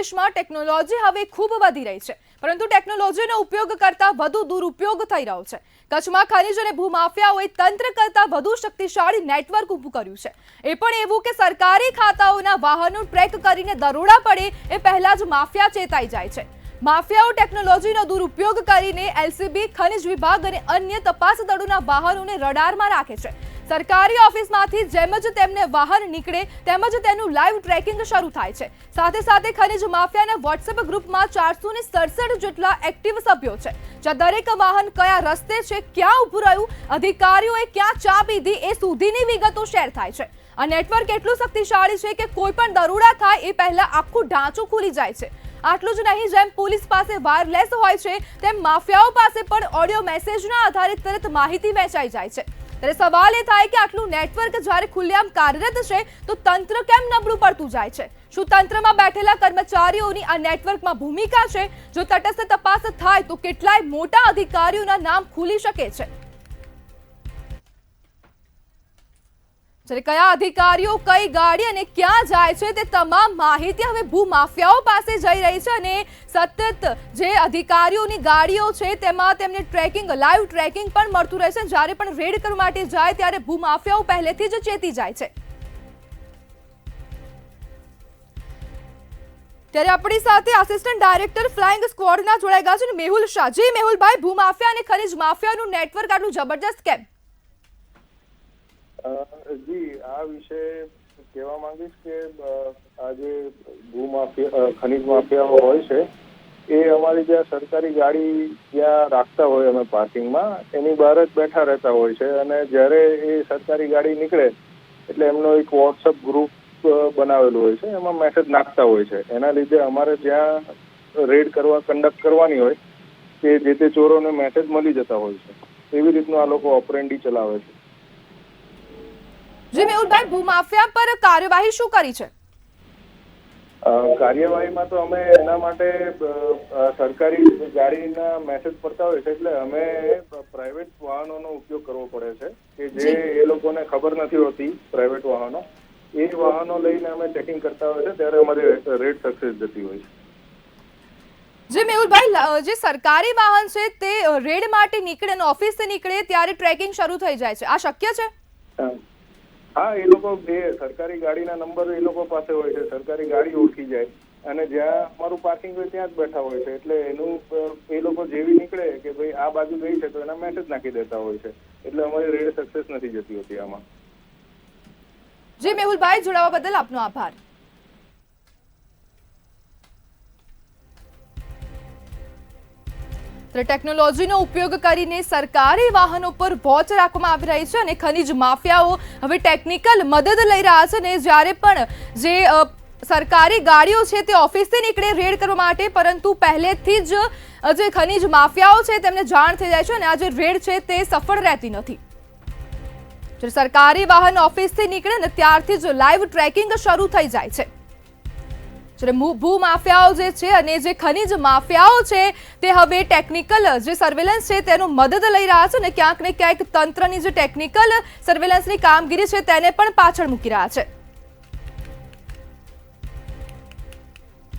દેશમાં ટેકનોલોજી હવે ખૂબ વધી રહી છે, પરંતુ ટેકનોલોજીનો ઉપયોગ કરતા વધુ દુરુપયોગ થઈ રહ્યો છે। કચ્છમાં ખનીજ અને ભૂમાફિયાઓએ તંત્ર કરતા વધુ શક્તિશાળી નેટવર્ક ઊભું કર્યું છે। એ પણ એવું કે સરકારી ખાતાઓના વાહનો ટ્રેક કરીને દરોડા પડે એ પહેલા જ માફિયા ચેતાઈ જાય છે। માફિયાઓ ટેકનોલોજીનો દુરુપયોગ કરીને એલસીબી, ખનીજ વિભાગ અને અન્ય તપાસ દળોના વાહનોને રડારમાં રાખે છે। સરકારી ઓફિસમાંથી જેમ જ તેમને વાહન નીકળે તેમ જ તેનું લાઈવ ટ્રેકિંગ શરૂ થાય છે। સાથે સાથે ખનીજ માફિયાના વોટ્સએપ ગ્રુપમાં 467 જેટલા એક્ટિવ સભ્યો છે, જ્યાં દરેક વાહન કયા રસ્તે છે, ક્યાં ઊભું રહ્યું, અધિકારીઓએ ક્યાં ચા પીધી એ સુધીની વિગતો શેર થાય છે। આ નેટવર્ક એટલું શક્તિશાળી છે કે કોઈ પણ દરોડા થાય એ પહેલા આખું ઢાંચું ખુલી જાય છે। આટલું જ નહીં, જેમ પોલીસ પાસે વાયરલેસ હોય છે તેમ માફિયાઓ પાસે પણ ઓડિયો મેસેજના આધારે તરત માહિતી વહેંચાઈ જાય છે। ત્યારે સવાલ એ થાય કે આટલું નેટવર્ક જ્યારે ખુલ્લેઆમ કાર્યરત છે તો તંત્ર કેમ નબળું પડતું જાય છે? શું તંત્રમાં બેઠેલા કર્મચારીઓની આ નેટવર્કમાં ભૂમિકા છે? જો તટસ્થ તપાસ થાય તો કેટલાય મોટા અધિકારીઓના નામ ખુલી શકે છે। જ્યારે કયા અધિકારીઓ કઈ ગાડી અને ક્યાં જાય છે તે તમામ માહિતી હવે ભૂમાફિયાઓ પાસે જઈ રહી છે અને સતત જે અધિકારીઓની ગાડીઓ છે તેમાં તેમને ટ્રેકિંગ, લાઈવ ટ્રેકિંગ પણ મળતું રહેશે। જ્યારે પણ રેડ કરવા માટે જાય ત્યારે ભૂમાફિયાઓ પહેલેથી જ ચેતી જાય છે। ત્યારે આપણી સાથે આસિસ્ટન્ટ ડાયરેક્ટર ફ્લાઇંગ સ્ક્વોડના જોડાઈ ગયા છે મેહુલ શાહ। જી મેહુલભાઈ, ભૂમાફિયા અને ખનીજ માફિયાનું નેટવર્ક આટલું જબરજસ્ત કેમ? જી, આ વિશે કહેવા માંગીશ કે આ જે ભૂમાફિયા, ખનીજ માફિયાઓ હોય છે એ અમારી જ્યાં સરકારી ગાડી જ્યાં રાખતા હોય અમે પાર્કિંગમાં, એની બહાર જ બેઠા રહેતા હોય છે અને જ્યારે એ સરકારી ગાડી નીકળે એટલે એમનો એક વોટ્સઅપ ગ્રુપ બનાવેલું હોય છે, એમાં મેસેજ નાખતા હોય છે। એના લીધે અમારે જ્યાં રેડ કન્ડક્ટ કરવાની હોય કે જે તે ચોરોને મેસેજ મળી જતા હોય છે। એવી રીતનું આ લોકો ઓપરેન્ડી ચલાવે છે। જી મેહુલભાઈ, ભૂમાફિયા પર કાર્યવાહી શું કરી છે? કાર્યવાહીમાં તો અમે એના માટે સરકારી ગાડીના મેસેજ પડતા હોય છે એટલે અમે પ્રાઇવેટ વાહનોનો ઉપયોગ કરવો પડે છે કે જે એ લોકોને ખબર નથી હોતી, પ્રાઇવેટ વાહનો, એ વાહનો લઈને અમે ચેકિંગ કરતા હોય છે ત્યારે અમારી રેડ સક્સેસ જતી હોય છે। જી મેહુલભાઈ, જે સરકારી વાહન છે તે રેડ માટે નીકળે અને ઓફિસથી નીકળે ત્યારે ટ્રેકિંગ શરૂ થઈ જાય છે, આ શક્ય છે? હા, એ લોકો બે સરકારી ગાડીના નંબર એ લોકો પાસે હોય છે, સરકારી ગાડી ઓળખી જાય અને જ્યાં અમારું પાર્કિંગ હોય ત્યાં જ બેઠા હોય છે એટલે એનું એ લોકો જેવી નીકળે કે ભાઈ આ બાજુ ગઈ છે તો એના મેસેજ નાખી દેતા હોય છે એટલે અમારી રેડ સક્સેસ નથી જતી હોતી આમાં। જી મેહુલભાઈ, જોડાવા બદલ આપનો આભાર। ટેકનોલોજીનો ઉપયોગ કરીને સરકારી વાહનો પર વોચ રાખવામાં આવી રહી છે અને ખનીજ માફિયાઓ હવે ટેકનિકલ મદદ લઈ રહ્યા છે અને જ્યારે પણ જે સરકારી ગાડીઓ છે તે ઓફિસથી નીકળે રેડ કરવા માટે, પરંતુ પહેલેથી જ જે ખનીજ માફિયાઓ છે તેમને જાણ થઈ જાય છે અને આ જે રેડ છે તે સફળ રહેતી નથી। જ્યારે સરકારી વાહન ઓફિસથી નીકળે ને ત્યારથી જ લાઈવ ટ્રેકિંગ શરૂ થઈ જાય છે। ભૂમાફિયાઓ જે છે અને જે ખનીજ માફિયાઓ છે તે હવે ટેકનિકલ જે સર્વેલન્સ છે તેનું મદદ લઈ રહ્યા છે અને ક્યાંક ને ક્યાંક તંત્રની જે ટેકનિકલ સર્વેલન્સની કામગીરી છે તેને પણ પાછળ મૂકી રહ્યા છે।